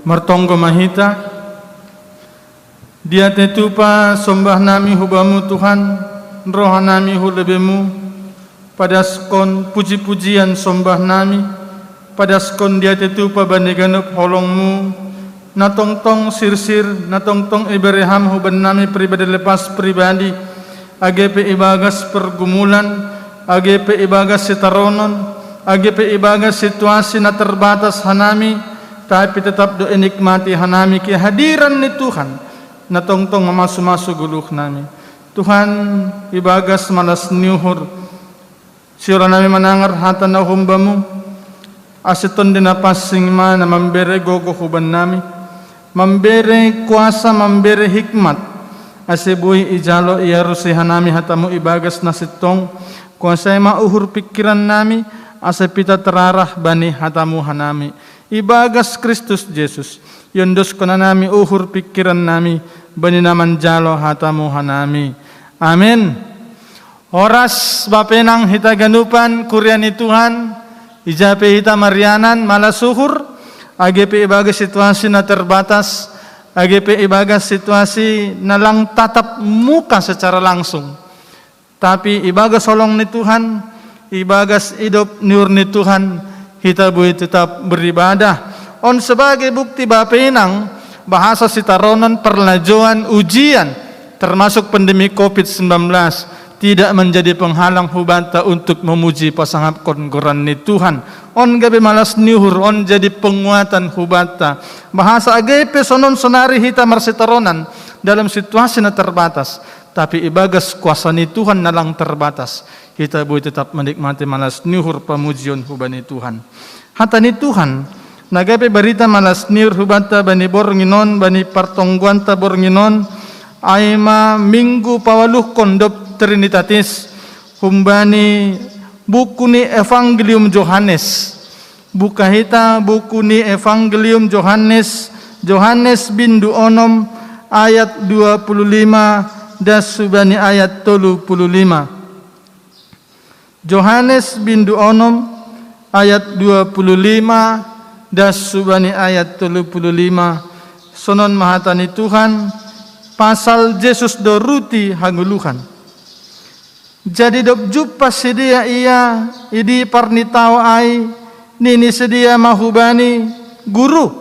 Martonggo mahita, dia tetupa sombah nami hubamu Tuhan, roha nami hulebemu, padaskon puji-pujian sombah nami, padaskon dia tetupa bandiganup holongmu, natongtong sirsir, natongtong ibereham huban nami pribadi lepas pribadi, AGP ibagas pergumulan, AGP ibagas sitaronon, AGP ibagas situasi na terbatas hanami, tapi tetap do nikmati hanami kehadiran ni Tuhan na tongtong mamasu-masu guluh nami. Tuhan ibagas malas niuhur siura nami manangar hata na humbamu asiton din napasing man na mambere gogo huban nami, mambere kuasa, mambere hikmat asibuhi ijalo iarusihan nami hatamu ibagas na sitong kuasa mauhur pikiran nami asapita terarah bani hatamu hanami. Ibagas Kristus Yesus yondos kona nami uhur pikiran nami bani naman jalo hatamu hanami. Amin. Oras bapenang hita ganupan kuryani Tuhan ijape hita marianan malasuhur AGP ibagas situasi na terbatas, AGP ibagas situasi na lang tatap muka secara langsung, tapi ibagas solong ni Tuhan, ibagas hidup nur ni Tuhan, kita boleh tetap beribadah. On sebagai bukti bapenang bahasa sitaronon perlajuan ujian termasuk pandemi COVID-19 tidak menjadi penghalang hubanta untuk memuji pasangap kongoran ni Tuhan. On gabe malas niuhur, on jadi penguatan hubanta. Bahasa AGP sonon sonari hita marsitaronan dalam situasi na terbatas, tapi ibagas kuasa ni Tuhan nalang terbatas. Kita boleh tetap menikmati malas niuhur pemujian hubani Tuhan. Hata ni Tuhan, nagape berita malas niuhur hubanta bani bornginon, bani partongguanta bornginon, aima minggu pawaluh kondop trinitatis, humbani buku ni Evangelium Johannes. Buka hita buku ni Evangelium Johannes, Johannes bindu onom ayat 25 das subani ayat 35. Johannes bindu onom ayat 25 das subani ayat 35. Sonon mahatani Tuhan pasal Yesus do ruti haguluhan. Jadi dok jupa sedia ia idi parnitao ai nini sedia mahubani guru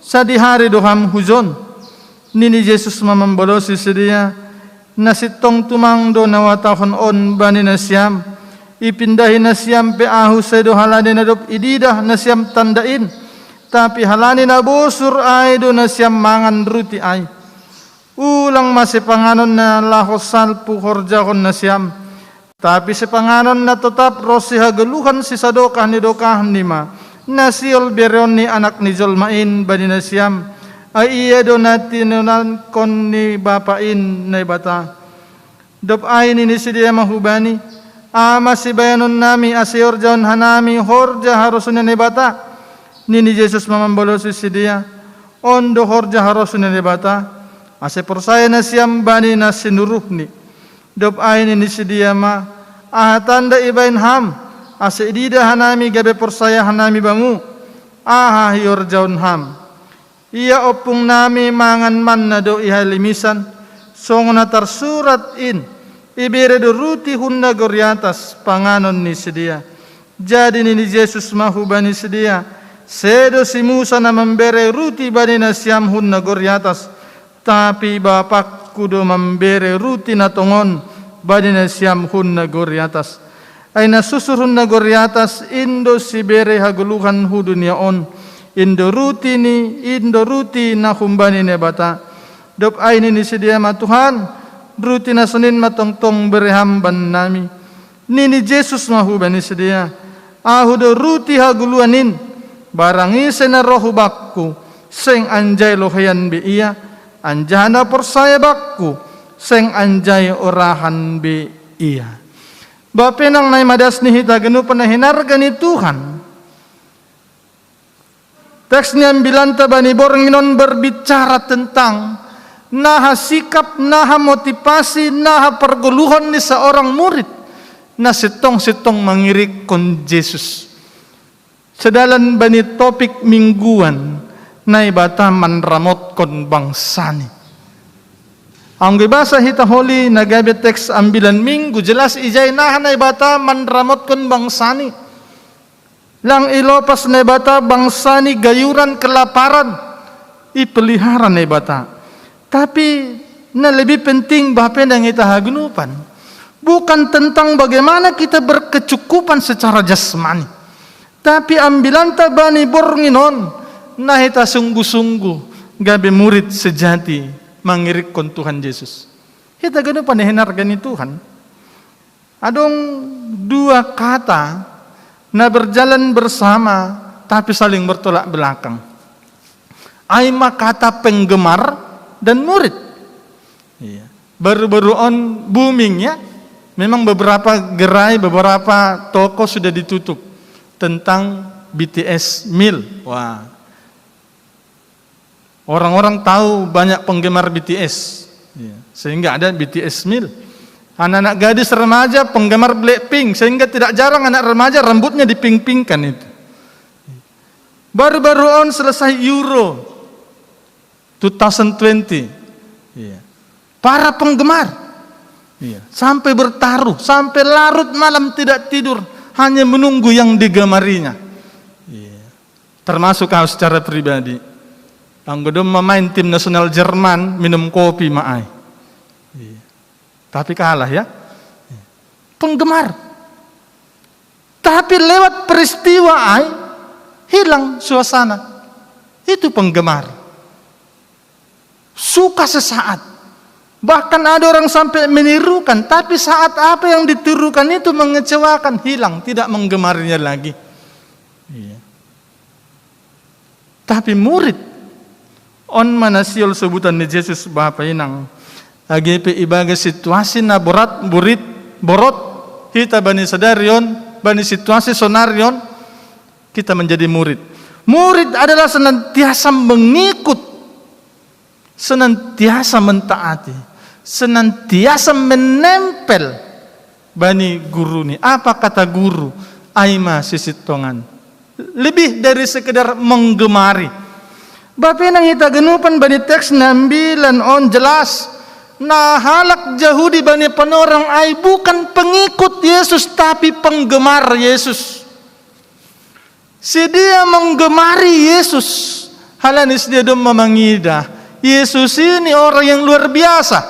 sadi hari doham huzon nini Yesus mamambolosi sedia nasitong tumang do nawatahon on bani nasyam ipindahi nasyam pe ahu sedo halani nadop ididah nasyam tandain tapi halani na bosur ay do nasyam mangan ruti ay ulang masipanganon na lahosal puhorjakon nasyam tapi sepanganon na tetap rosi hagaluhan si sadokah ni dokah nima nasil beron ni anak ni Zolmain bani nasyam ay iya do natinunan kon ni bapain na ibata dop ay ni sidia mahubani ama si bayanon nami asior jaon hanami horja harusun ni bata nini Yesus mamambolosi sidia ondo horja harusun ni bata ase persaya na siyam bani na sinuruhni dop ay ni sidia ma ahatanda ibain ham ase idida hanami gabe persaya hanami bamu aha hior jaon ham iya opung nami mangan man na do ihalimisan song na tersurat in ibere do ruti hunna goriatas panganon ni sedia. Jadi ni Yesus mahu bani sedia. Sedo si Musa na membere ruti bani na siam hunna goriatas. Tapi bapakku do membere ruti na tongon bani na siam hunna goriatas. Ay nasusur hunna goriatas indo si bere haguluhan hu dunia on. Indo ruti na humbani ne bata. Dop ay ni sedia ma Tuhan. Ruti na sunin matongtong berehamban nami. Nini Yesus mahu bani sedia. Ahu do ruti haguluanin. Barangi sena rohu bakku. Seng anjay lohayan bi iya. Anjana persaya bakku. Seng anjay orahan bi iya. Bapenang nai madas ni hita genu penahinarga ni Tuhan. Teksnya bilanta bani bornginon berbicara tentang naha sikap, naha motivasi, naha perguluhan ni seorang murid na sitong-sitong mengirik kon Yesus. Sedalan bani topik mingguan na ibata manramot kon bangsani. Ang ibasa hita holi nagabi teks ambilan minggu jelas ijay nahan na ibata manramot kon bangsani. Lang ilopas na ibata bangsani gayuran kelaparan ipelihara na ibata. Tapi na lebih penting bapen yang kita hagunupan bukan tentang bagaimana kita berkecukupan secara jasmani, tapi ambilan tabani bornginon na kita sungguh-sungguh gabe murid sejati mangirikon Tuhan Yesus. Kita gano panehinargani Tuhan. Adong dua kata na berjalan bersama tapi saling bertolak belakang. Aima kata penggemar dan murid. Iya. Baru-baru on booming ya. Memang beberapa gerai, beberapa toko sudah ditutup tentang BTS meal. Wah. Orang-orang tahu banyak penggemar BTS, sehingga ada BTS meal. Anak-anak gadis remaja penggemar Blackpink, sehingga tidak jarang anak remaja rambutnya diping-pingkan itu. Baru-baru on selesai Euro 2020, para penggemar sampai bertaruh, sampai larut malam tidak tidur hanya menunggu yang digemarinya. Termasuk kau secara pribadi. Anggodom memain tim nasional Jerman minum kopi maai. Tapi kalah ya. Penggemar. Tapi lewat peristiwa ai hilang suasana. Itu penggemar. Suka sesaat. Bahkan ada orang sampai menirukan, tapi saat apa yang ditirukan itu mengecewakan, hilang, tidak menggemarinya lagi. Tapi murid on manasiol sebutan ni Yesus Bapa inang AGP ibaga situasi na borot kita bani sadarion bani situasi sonarion kita menjadi murid. Murid adalah senantiasa mengikut, senantiasa mentaati, senantiasa menempel bani guru ni. Apa kata guru? Aima sisitongan. Lebih dari sekedar menggemari. Bapak nang kita genupan bani teks nambilan on jelas nah halak Yahudi bani penorang ai bukan pengikut Yesus tapi penggemar Yesus. Si dia menggemari Yesus. Halanis dia dom memangida. Yesus ini orang yang luar biasa.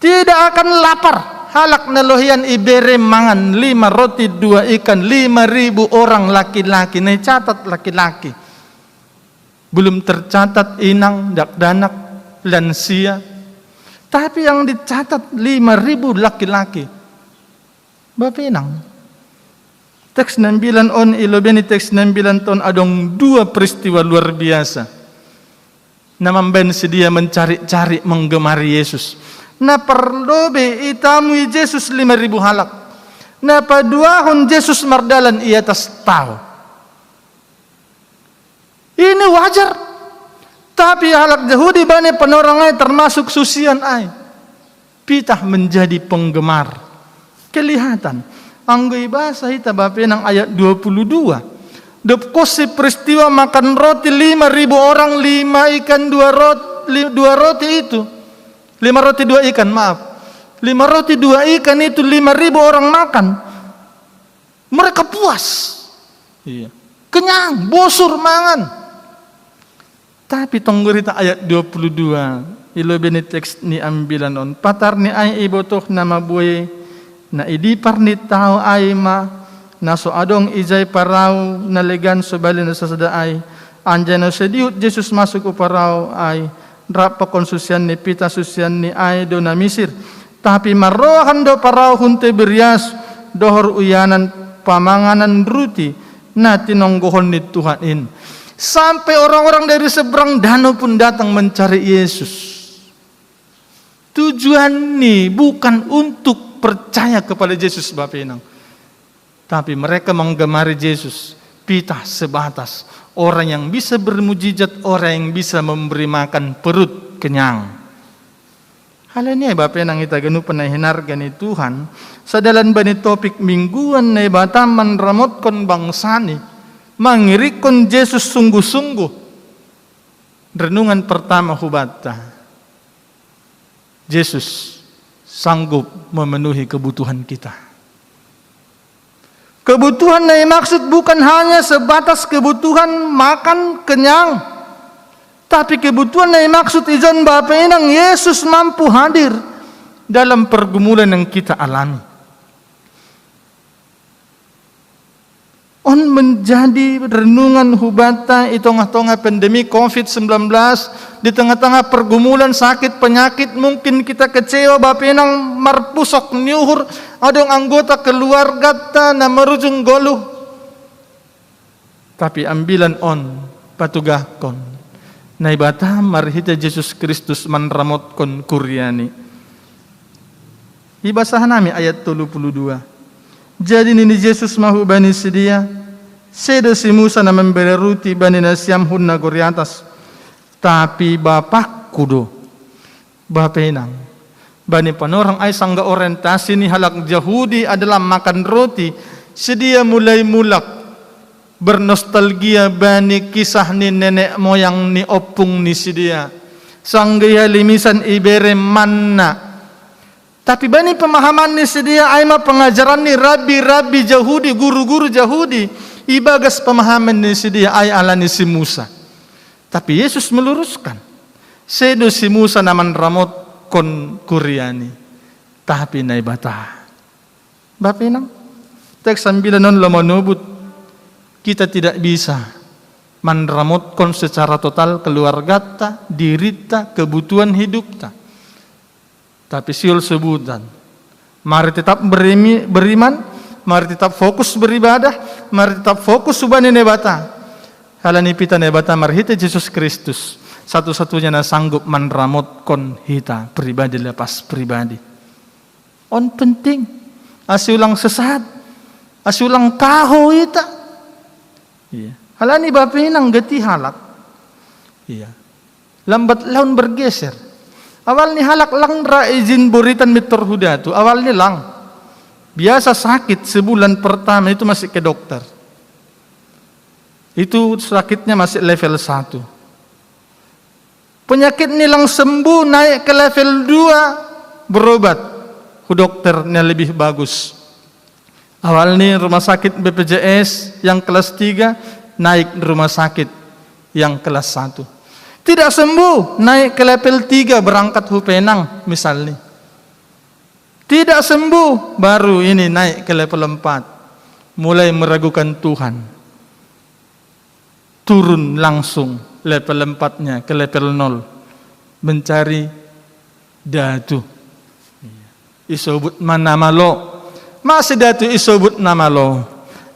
Tidak akan lapar. Halak nalohian ibere mangan 5 roti 2 ikan 5.000 orang laki-laki. Nih catat laki-laki. Belum tercatat inang, dak-danak, lansia. Tapi yang dicatat 5.000 laki-laki. Bapak inang. Teks 9 on ilobeni teks 9 ton adong 2 peristiwa luar biasa. Namamben sedia mencari-cari menggemari Yesus. Na perlobe itamu Yesus 5.000 halak. Na paduahon Yesus mardalan i atas tahu. Ini wajar. Tapi halak Yahudi bani penorangai termasuk susian ai. Pitah menjadi penggemar. Kelihatan. Anggoy bahasa hita bape ng ayat 22. Depkosi peristiwa makan roti 5.000 orang 5 ikan 2 roti itu. 5 roti 2 ikan maaf. 5 roti 2 ikan itu 5.000 orang makan. Mereka puas. Kenyang, bosur mangan. Tapi tonggurita ayat 22 ilobeni teks ni ambilan on patar ni ay ibotok na mabuhay na idipar ni tao ay ma na so adong ijay paraw na legan so bali na sasadaay anjan na sediut Jesus masuk uparaw ay drapa konsusyan ni pita susyan ni ay do na misir tapi marohan do paraw hunte berias dohor uyanan pamanganan ruti na tinonggohon ni Tuhanin. Sampai orang-orang dari seberang danau pun datang mencari Yesus. Tujuan ini bukan untuk percaya kepada Yesus Bapak Inang. Tapi mereka menggemari Yesus. Pitah sebatas. Orang yang bisa bermujizat, orang yang bisa memberi makan perut kenyang. Hal ini Bapak Inang kita ganu penahinargan ni Tuhan. Sadalan bani topik mingguan na ibataman ramot kon bangsani. Mangirikon Yesus sungguh-sungguh Renungan pertama hubata. Yesus sanggup memenuhi kebutuhan kita. Kebutuhan yang maksud bukan hanya sebatas kebutuhan makan kenyang, tapi kebutuhan yang maksud izin Bapa Inang Yesus mampu hadir dalam pergumulan yang kita alami. On menjadi renungan hubata di tengah-tengah pandemi COVID-19, di tengah-tengah pergumulan sakit penyakit, mungkin kita kecewa Bapa Inang marpusok niuhur adong anggota keluarga ta na marujung goluh. Tapi ambilan on patugahkon na ibata marhita Yesus Kristus manramotkon kuryani. Ibasahan nami ayat 32. Jadi nini Yesus mahu bani sedia, seda si Musa na memberi ruti bani nasiam hunna gori atas. Tapi bapak kudo, Bapa Inang, bani panorang ay sangga orientasi ni halak Yahudi adalah makan roti, sedia mulai mulak bernostalgia bani kisah ni nenek moyang ni opung ni sedia. Sangga limisan ibere manna. Tapi bani pemahaman ni sedia aima pengajaran ni rabi-rabi Yahudi, guru-guru Yahudi, ibagas pemahaman ni sedia ay alani si Musa. Tapi Yesus meluruskan, sedo si Musa naman ramot kon kuryani, tapi na ibata. Bapa Inang, teks 9 non lamanubut, kita tidak bisa manramot kon secara total keluarga ta, diri ta, kebutuhan hidup ta. Tapi siul sebutan, mari tetap beriman, mari tetap fokus beribadah, mari tetap fokus subani nebata. Halani pita nebata marhita Yesus Kristus, satu-satunya na sanggup manramot kon hita pribadi lepas pribadi. On penting, asiulang sesat, asiulang kaho hita. Iya. Halani Bapa Inang geti halak. Iya. Lambat laun bergeser. Awal ni halak lang ra izin buritan mitor huda tu. Awal ni lang. Biasa sakit sebulan pertama itu masih ke dokter. Itu sakitnya masih level 1. Penyakit ni lang sembuh naik ke level 2 berobat. Ku dokternya lebih bagus. Awal ni rumah sakit BPJS yang kelas 3 naik rumah sakit yang kelas 1. Tidak sembuh, naik ke level 3 berangkat Hupenang misalnya. Tidak sembuh, baru ini naik ke level 4. Mulai meragukan Tuhan. Turun langsung level 4-nya ke level 0. Mencari datu. Isobut mana malo. Masih datu isobut nama lo.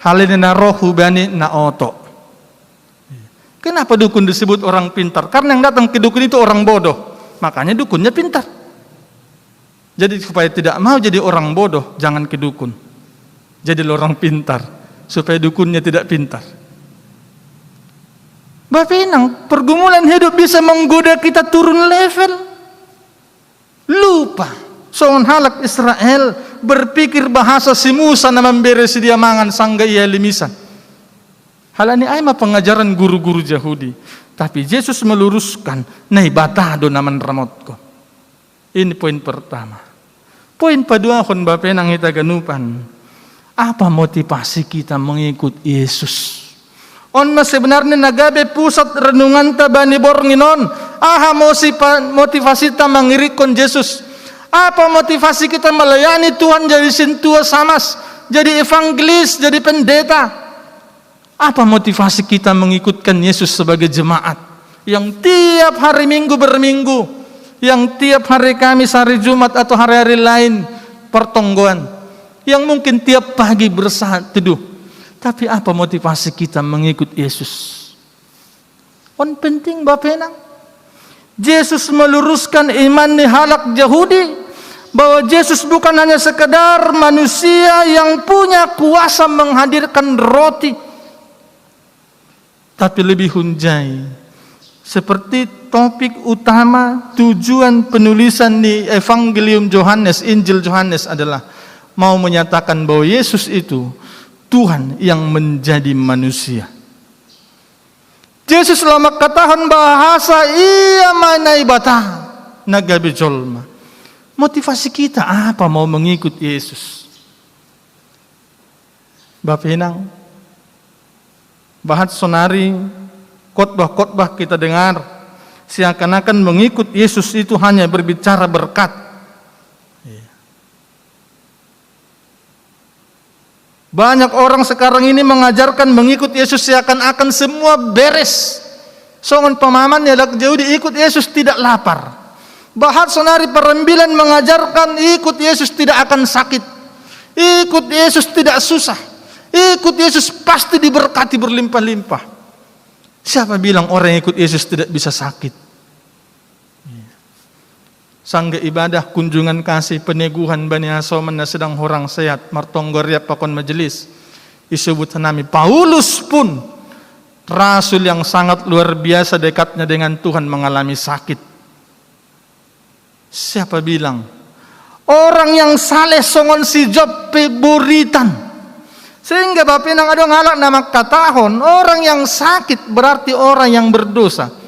Hal ini na roh hubani na oto. Kenapa dukun disebut orang pintar? Karena yang datang ke dukun itu orang bodoh. Makanya dukunnya pintar. Jadi supaya tidak mau jadi orang bodoh, jangan ke dukun. Jadi orang pintar, supaya dukunnya tidak pintar. Bapa Inang, pergumulan hidup bisa menggoda kita turun level. Lupa. Soal halak Israel berpikir bahasa si Musa na memberi sedia mangan sangga ia limisan. Hal ini aima pengajaran guru-guru Yahudi. Tapi Yesus meluruskan, nai batado naman ramotko. Ini poin pertama. Poin kedua kon Bapa Inang kita ganupan. Apa motivasi kita mengikut Yesus? On mas sebenarnya nagabe pusat renungan ta bani bornginon. Aha motivasi ta mengirikon Yesus. Apa motivasi kita melayani Tuhan jadi sintua samas, jadi evangelis, jadi pendeta? Apa motivasi kita mengikutkan Yesus sebagai jemaat yang tiap hari Minggu berminggu, yang tiap hari Kamis, hari Jumat atau hari-hari lain pertonggoan, yang mungkin tiap pagi bersaat teduh. Tapi apa motivasi kita mengikut Yesus? On penting Bapa Inang. Yesus meluruskan iman ni halak Yahudi bahwa Yesus bukan hanya sekedar manusia yang punya kuasa menghadirkan roti, tapi lebih hunjai. Seperti topik utama tujuan penulisan di Evangelium Yohanes, Injil Yohanes adalah mau menyatakan bahwa Yesus itu Tuhan yang menjadi manusia. Yesus lama katahon bahasa iya manai bata nagabi jolma. Motivasi kita apa mau mengikut Yesus? Bapak Inang, bahat sonari khotbah-khotbah kita dengar seakan-akan mengikut Yesus itu hanya berbicara berkat. Banyak orang sekarang ini mengajarkan mengikut Yesus seakan-akan semua beres. Songon pemahamannya dak jauh diikut Yesus tidak lapar. Bahat sonari perembilan mengajarkan ikut Yesus tidak akan sakit. Ikut Yesus tidak susah. Ikut Yesus pasti diberkati berlimpah-limpah. Siapa bilang orang yang ikut Yesus tidak bisa sakit? Sangga ibadah, kunjungan kasih, peneguhan bani asoman na sedang orang sehat, martonggoriap pakon majelis. Disebut nami Paulus pun rasul yang sangat luar biasa dekatnya dengan Tuhan mengalami sakit. Siapa bilang orang yang saleh songon si Job peburitan. Sehingga Bapak nang ada ngalak nama katahon orang yang sakit berarti orang yang berdosa.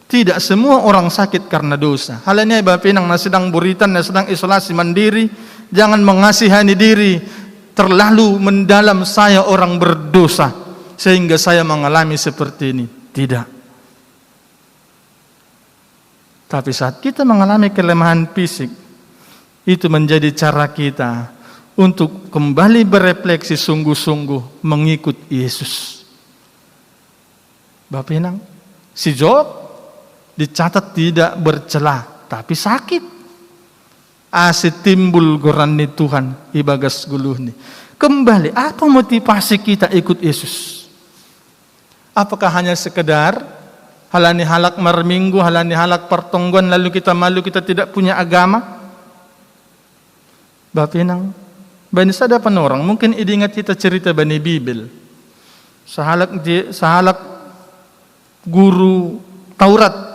Tidak semua orang sakit karena dosa. Halnya Bapak Inang na sedang buritan, na sedang isolasi mandiri, jangan mengasihani diri terlalu mendalam saya orang berdosa sehingga saya mengalami seperti ini. Tidak. Tapi saat kita mengalami kelemahan fisik, itu menjadi cara kita untuk kembali berefleksi sungguh-sungguh mengikut Yesus. Bapak Inang, si Job dicatat tidak bercela, tapi sakit. Asyik timbul gorani Tuhan ibagas guluhni. Kembali, apa motivasi kita ikut Yesus? Apakah hanya sekedar halani halak marminggu, halani halak pertongguan, lalu kita malu kita tidak punya agama? Bapak Inang, bani sada orang mungkin ingat kita cerita bani Bibel. Sahalak guru Taurat.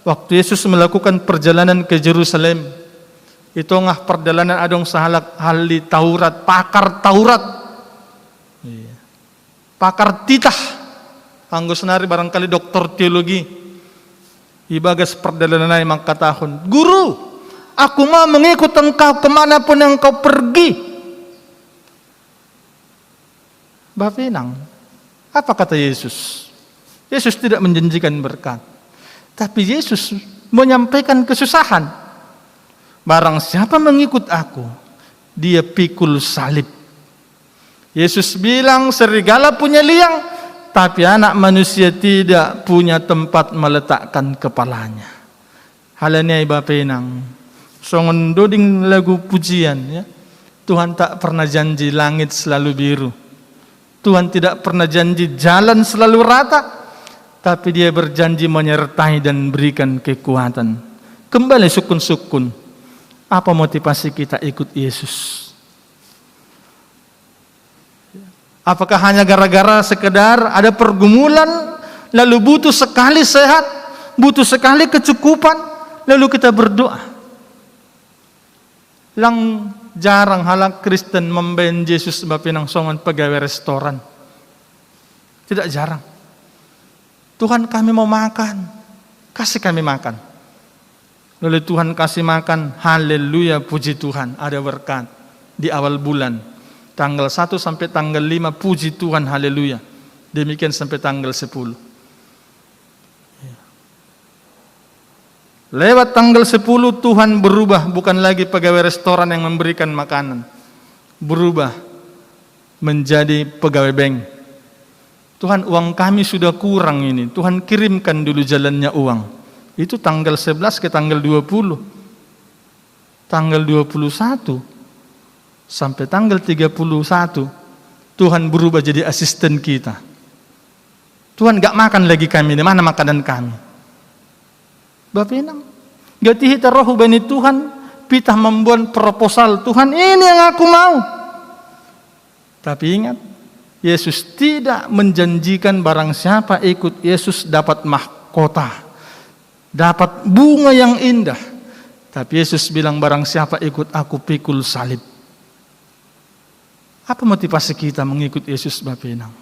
Waktu Yesus melakukan perjalanan ke Jerusalem, itu ngah perjalanan adong sahalak ahli Taurat, pakar Taurat, pakar titah, anggo senari barangkali doktor teologi. Ibagas perjalanan ay mangkatahon, Guru, aku mau mengikut engkau kemanapun engkau pergi. Bapak Inang, apa kata Yesus? Yesus tidak menjanjikan berkat. Tapi Yesus menyampaikan kesusahan. Barang siapa mengikut aku, dia pikul salib. Yesus bilang serigala punya liang, tapi anak manusia tidak punya tempat meletakkan kepalanya. Halnya Bapak Inang, songon doding lagu pujian ya. Tuhan tak pernah janji langit selalu biru. Tuhan tidak pernah janji jalan selalu rata. Tapi dia berjanji menyertai dan berikan kekuatan. Kembali sukun-sukun. Apa motivasi kita ikut Yesus? Apakah hanya gara-gara sekedar ada pergumulan, lalu butuh sekali sehat, butuh sekali kecukupan, lalu kita berdoa? Lang jarang halak Kristen membayan Yesus Bapak Inang songan pegawai restoran. Tidak jarang. Tuhan kami mau makan, kasih kami makan. Lalu Tuhan kasih makan, haleluya puji Tuhan, ada berkat di awal bulan. Tanggal 1 sampai tanggal 5 puji Tuhan, haleluya. Demikian sampai tanggal 10. Lewat tanggal 10 Tuhan berubah, bukan lagi pegawai restoran yang memberikan makanan. Berubah menjadi pegawai bank. Tuhan, uang kami sudah kurang ini. Tuhan kirimkan dulu jalannya uang. Itu tanggal 11 ke tanggal 20. Tanggal 21 sampai tanggal 31 Tuhan berubah jadi asisten kita. Tuhan gak makan lagi kami, di mana makanan kami? Bapak Inang, gak tihita rohu bani Tuhan, pitah membuat proposal, Tuhan ini yang aku mau. Tapi ingat, Yesus tidak menjanjikan barang siapa ikut Yesus dapat mahkota, dapat bunga yang indah. Tapi Yesus bilang barang siapa ikut aku pikul salib. Apa motivasi kita mengikut Yesus Bapak Inang?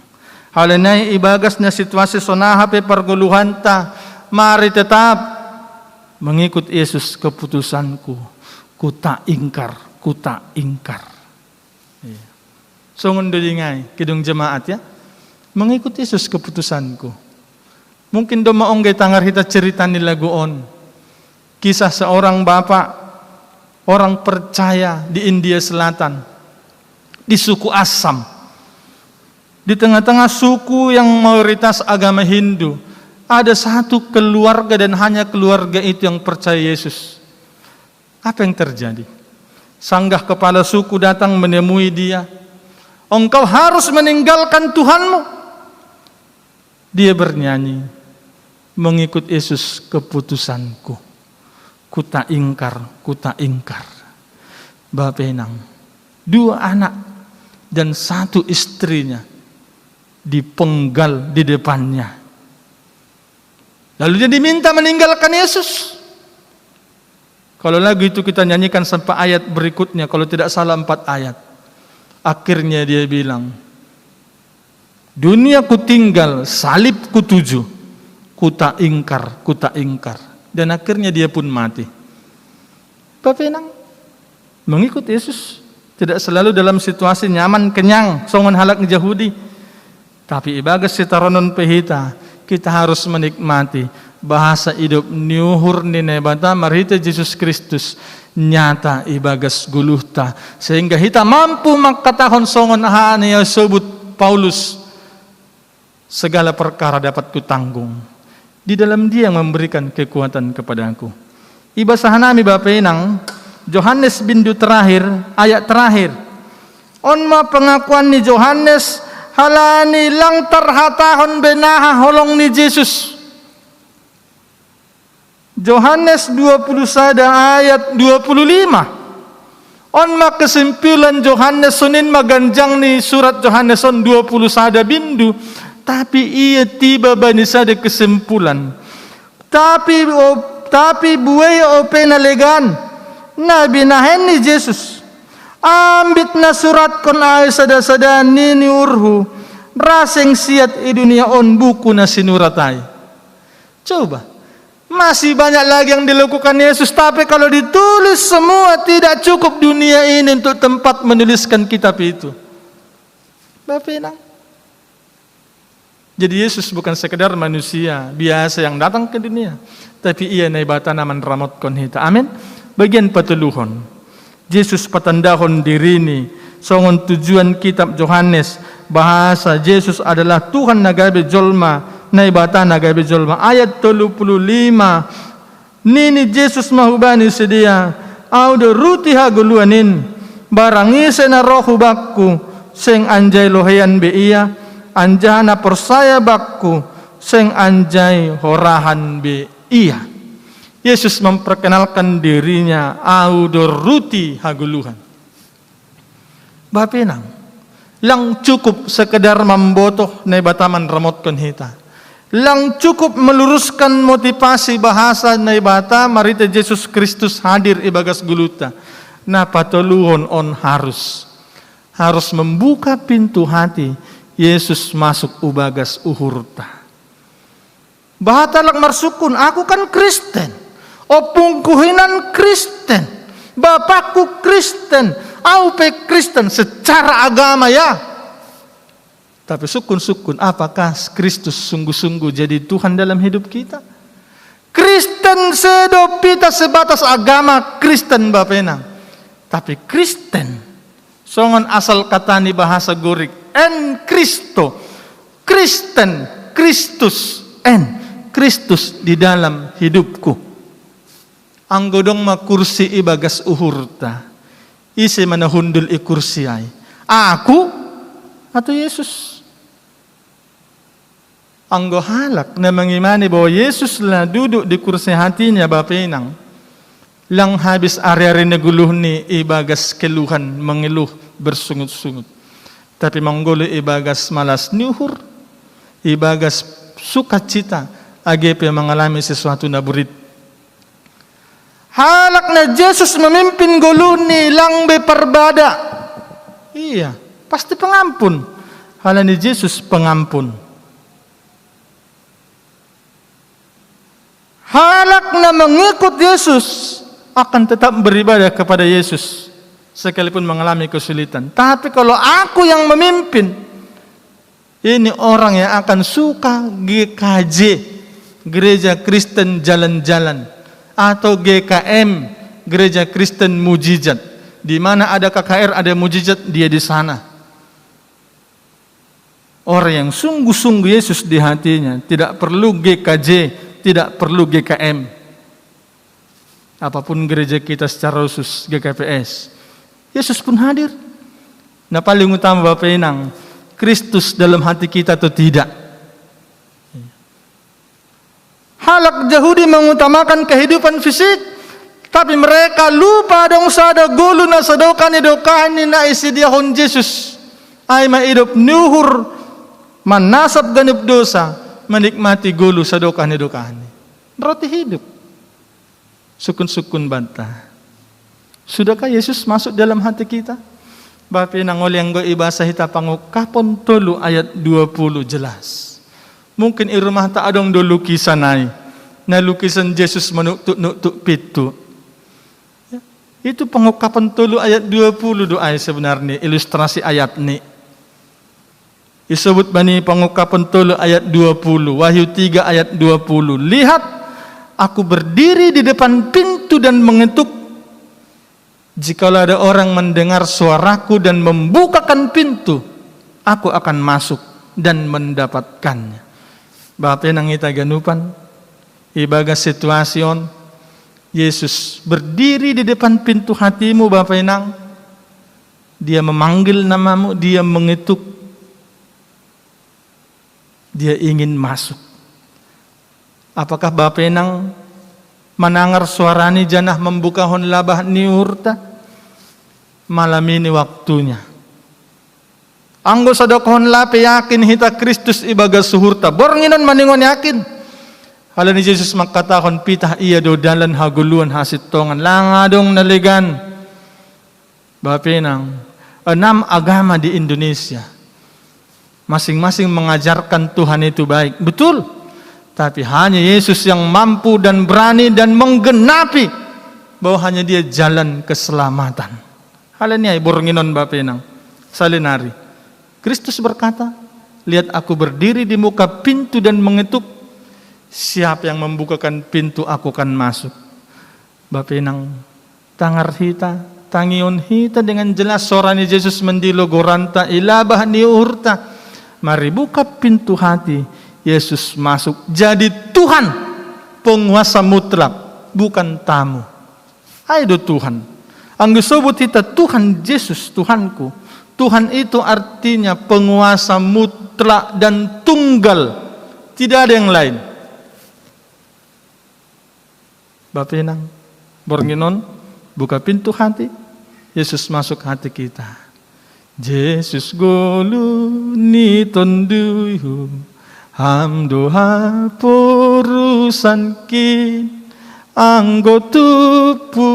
Halanay ibagas na situasi sonahape parguluhan ta, mari tetap mengikut Yesus keputusanku, kuta ingkar. So ngundulingay, kidung jemaat ya, mengikut Yesus keputusanku. Mungkin do maonggay tangar hita cerita nila goon, kisah seorang bapak, orang percaya di India Selatan, di suku Assam. Di tengah-tengah suku yang mayoritas agama Hindu, ada satu keluarga dan hanya keluarga itu yang percaya Yesus. Apa yang terjadi? Sanggah kepala suku datang menemui dia. Engkau harus meninggalkan Tuhanmu. Dia bernyanyi, mengikut Yesus keputusanku. Kuta ingkar. Bapenang, 2 anak dan 1 istrinya dipenggal di depannya. Lalu dia diminta meninggalkan Yesus. Kalau lagu itu kita nyanyikan sampai ayat berikutnya, kalau tidak salah 4 ayat. Akhirnya dia bilang, dunia ku tinggal, salib ku tuju, kuta ingkar. Dan akhirnya dia pun mati. Bapenang, mengikut Yesus tidak selalu dalam situasi nyaman, kenyang, songon halak Yahudi. Tapi ibagas sitaronon pehita, kita harus menikmati bahasa hidup niuhur ni nebata marhita Yesus Kristus nyata ibagas guluhta, sehingga kita mampu makatahon songon haan ya sebut Paulus, segala perkara dapat kutanggung di dalam Dia yang memberikan kekuatan kepadaku. Ibasahan nami bapenang Yohanes bindu terakhir, ayat terakhir. Onma pengakuan ni Yohanes halani lang tarhatahon benaha holong ni Yesus. Yohanes 21 ayat 25. Onma kesimpulan Yohanes sunin maganjang ni surat Yohanes on 21 bindu, tapi ia tiba banisa de kesimpulan. Tapi buaya opena legan na binahen ni Yesus. Ambit na surat kon ay sada-sada nini urhu raseng siat i dunia on buku na sinuratay. Coba, masih banyak lagi yang dilakukan Yesus, tapi kalau ditulis semua tidak cukup dunia ini untuk tempat menuliskan kitab itu. Bapak, jadi Yesus bukan sekedar manusia biasa yang datang ke dunia, tapi ia naibata naman ramot kon hita. Amin. Bagian patuluhon. Yesus patandahon dirini songon tujuan kitab Yohanes bahasa Yesus adalah Tuhan nagabe jolma naibata nagabe jolma. Ayat 35 nini Yesus mahubani sedia audo ruti haguluanin barangi sena rohu bakku seng anjay lohean be iya anjana persaya bakku seng anjay horahan be iya. Yesus memperkenalkan dirinya audo ruti haguluhan. Bapenang, lang cukup sekedar membotoh naibataman ramot kon hita. Lang cukup meluruskan motivasi bahasa naibata marita Yesus Kristus hadir ibagas guluta. Na patuluhon on harus membuka pintu hati Yesus masuk ubagas uhurta. Bahatalak marsukun, aku kan Kristen. Opungkuhinan Kristen, bapakku Kristen, aupe Kristen secara agama ya. Tapi sukun-sukun, apakah Kristus sungguh-sungguh jadi Tuhan dalam hidup kita? Kristen sedopita sebatas agama Kristen bapenang. Tapi Kristen, songon asal kata ni bahasa Gorik, en Kristo, Kristen, Kristus, en Kristus di dalam hidupku. Anggodong makursi ibagas uhurta, isi manahundul i kursi ay. Aku atau Yesus? Anggo halak na mangimani bahwa Yesuslah duduk di kursi hatinya bapenang. Lang habis ari-ari naguluh ni ibagas keluhan mengeluh bersungut-sungut. Tapi manggolo ibagas malas nuhur, ibagas sukacita agepe mengalami sesuatu na burit. Halak na Yesus memimpin guluh ni lang be perbada. Iya, pasti pengampun. Halani Yesus pengampun. Halakna mengikut Yesus akan tetap beribadah kepada Yesus sekalipun mengalami kesulitan. Tapi kalau aku yang memimpin, ini orang yang akan suka GKJ, Gereja Kristen Jalan-Jalan, atau GKM, Gereja Kristen Mujizat. Di mana ada KKR, ada mujizat, dia di sana. Orang yang sungguh-sungguh Yesus di hatinya, tidak perlu GKJ, tidak perlu GKM. Apapun gereja kita secara khusus, GKPS, Yesus pun hadir. Nah, paling utama Bapak Inang, Kristus dalam hati kita atau tidak. Halak Yahudi mengutamakan kehidupan fisik, tapi mereka lupa dong sada gulu na sadokani dokani na isi diahon Yesus. Ay maidup nuhur manasab ganip dosa, menikmati gulu sadokani dokani. Roti hidup. Sukun-sukun bantah. Sudahkah Yesus masuk dalam hati kita? Bapak nang oleh anggo ibasa hita pangukapon tolu ayat 20 jelas. Mungkin i rumah tak adong do lukisan ay. Na lukisan Yesus menuktuk-nuktuk pitu. Ya, itu pangukapon tolu ayat 20 doa sebenarnya ilustrasi ayat ni. Disebut bani pangukapon tolu ayat 20, Wahyu 3 ayat 20. Lihat, aku berdiri di depan pintu dan mengetuk. Jikalau ada orang mendengar suaraku dan membukakan pintu, aku akan masuk dan mendapatkannya. Bapak nang ita ganupan, ibaga situasion, Yesus berdiri di depan pintu hatimu Bapak nang. Dia memanggil namamu, dia mengetuk. Dia ingin masuk. Apakah Bapak nang menangar suarani janah membuka hon labah ni urta? Malam ini waktunya. Anggo sadokon lape yakin hita Kristus ibaga suhurta. Bornginon maningon yakin. Halani Yesus makatahon pitah iya do dalan haguluan hasit tongan. Langadong naligan. Bapenang, 6 agama di Indonesia. Masing-masing mengajarkan Tuhan itu baik. Betul. Tapi hanya Yesus yang mampu dan berani dan menggenapi bahwa hanya dia jalan keselamatan. Halanya bornginon Bapenang. Salinari. Kristus berkata, lihat aku berdiri di muka pintu dan mengetuk. Siapa yang membukakan pintu aku akan masuk. Bapenang, tangar hita, tangion hita dengan jelas suaranya Yesus mendilo goranta ilabah ni urta. Mari buka pintu hati. Yesus masuk jadi Tuhan, penguasa mutlak, bukan tamu. Ayo Tuhan. Ang disebut kita Tuhan Yesus, Tuhanku. Tuhan itu artinya penguasa mutlak dan tunggal. Tidak ada yang lain. Bapenang, bornginon, buka pintu hati. Yesus masuk hati kita. Yesus golu ni tonduyu, hamdoha porusan kin. Anggo tupu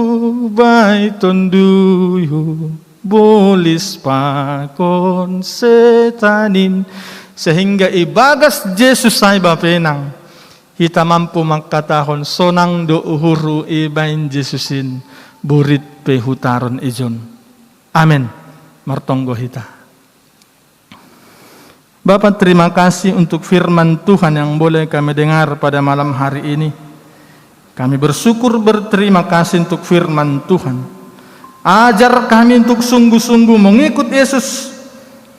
bai tonduyu bolis pakon setanin. Sehingga ibagas Yesus ay Bapenang, kita mampu makatahon sonang do uhuru ibain Yesusin burit pehutaron ijon. Amin. Martonggo hita. Bapak terima kasih untuk firman Tuhan yang boleh kami dengar pada malam hari ini. Kami bersyukur berterima kasih untuk firman Tuhan. Ajar kami untuk sungguh-sungguh mengikut Yesus.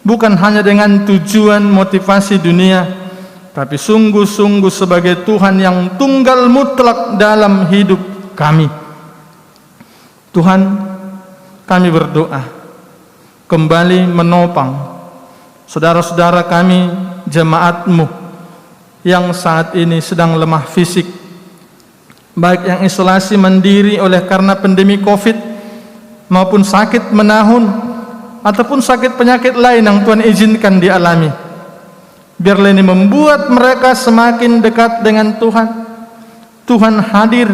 Bukan hanya dengan tujuan motivasi dunia, tapi sungguh-sungguh sebagai Tuhan yang tunggal mutlak dalam hidup kami. Tuhan, kami berdoa kembali menopang saudara-saudara kami, jemaat-Mu yang saat ini sedang lemah fisik, baik yang isolasi mandiri oleh karena pandemi COVID, maupun sakit menahun, ataupun sakit penyakit lain yang Tuhan izinkan dialami. Biarlah ini membuat mereka semakin dekat dengan Tuhan. Tuhan hadir.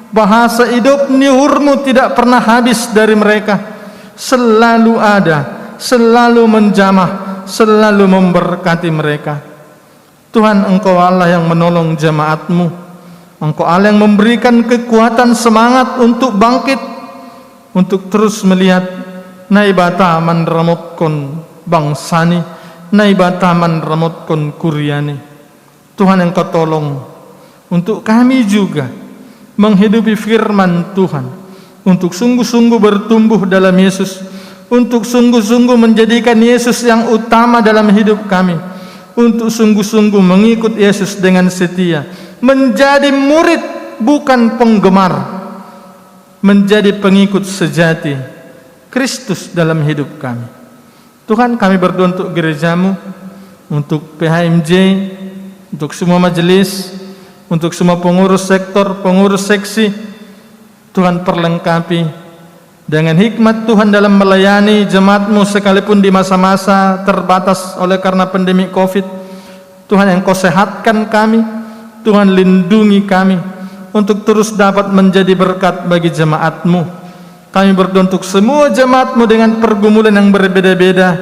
Bahasa hidup niurmu tidak pernah habis dari mereka. Selalu ada, selalu menjamah, selalu memberkati mereka. Tuhan, Engkau Allah yang menolong jemaat-Mu. Engkau Allah yang memberikan kekuatan semangat untuk bangkit, untuk terus melihat naibata man ramotkon bangsani, naibata man ramotkon kuryani. Tuhan, Engkau tolong untuk kami juga menghidupi firman Tuhan, untuk sungguh-sungguh bertumbuh dalam Yesus, untuk sungguh-sungguh menjadikan Yesus yang utama dalam hidup kami, untuk sungguh-sungguh mengikut Yesus dengan setia, menjadi murid bukan penggemar, menjadi pengikut sejati Kristus dalam hidup kami. Tuhan, kami berdoa untuk gereja-Mu, untuk PHMJ, untuk semua majelis, untuk semua pengurus sektor, pengurus seksi. Tuhan, perlengkapi dengan hikmat Tuhan dalam melayani jemaat-Mu sekalipun di masa-masa terbatas oleh karena pandemi COVID. Tuhan, Engkau sehatkan kami, Tuhan lindungi kami untuk terus dapat menjadi berkat bagi jemaat-Mu. Kami berdoa untuk semua jemaat-Mu dengan pergumulan yang berbeda-beda,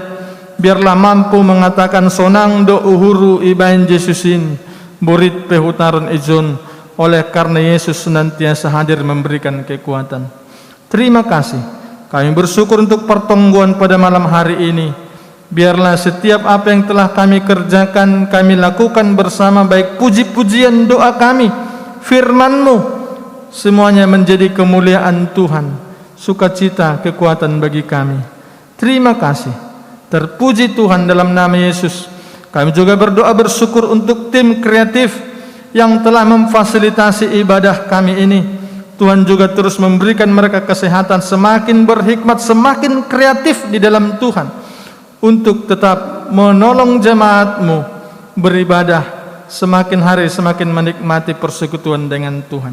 biarlah mampu mengatakan sonang do uhuru ibain Yesusin burit pehutaron ijon, oleh karena Yesus senantiasa hadir memberikan kekuatan. Terima kasih. Kami bersyukur untuk pertemuan pada malam hari ini. Biarlah setiap apa yang telah kami kerjakan, kami lakukan bersama, baik puji-pujian, doa kami, firman-Mu, semuanya menjadi kemuliaan Tuhan, sukacita, kekuatan bagi kami. Terima kasih. Terpuji Tuhan, dalam nama Yesus. Kami juga berdoa bersyukur untuk tim kreatif yang telah memfasilitasi ibadah kami ini. Tuhan juga terus memberikan mereka kesehatan, semakin berhikmat, semakin kreatif di dalam Tuhan, untuk tetap menolong jemaat-Mu beribadah semakin hari semakin menikmati persekutuan dengan Tuhan.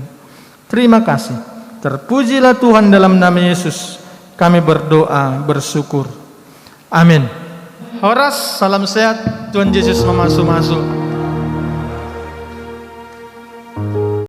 Terima kasih. Terpujilah Tuhan, dalam nama Yesus kami berdoa bersyukur. Amin. Horas, salam sehat. Tuhan Yesus memasuk-masuk.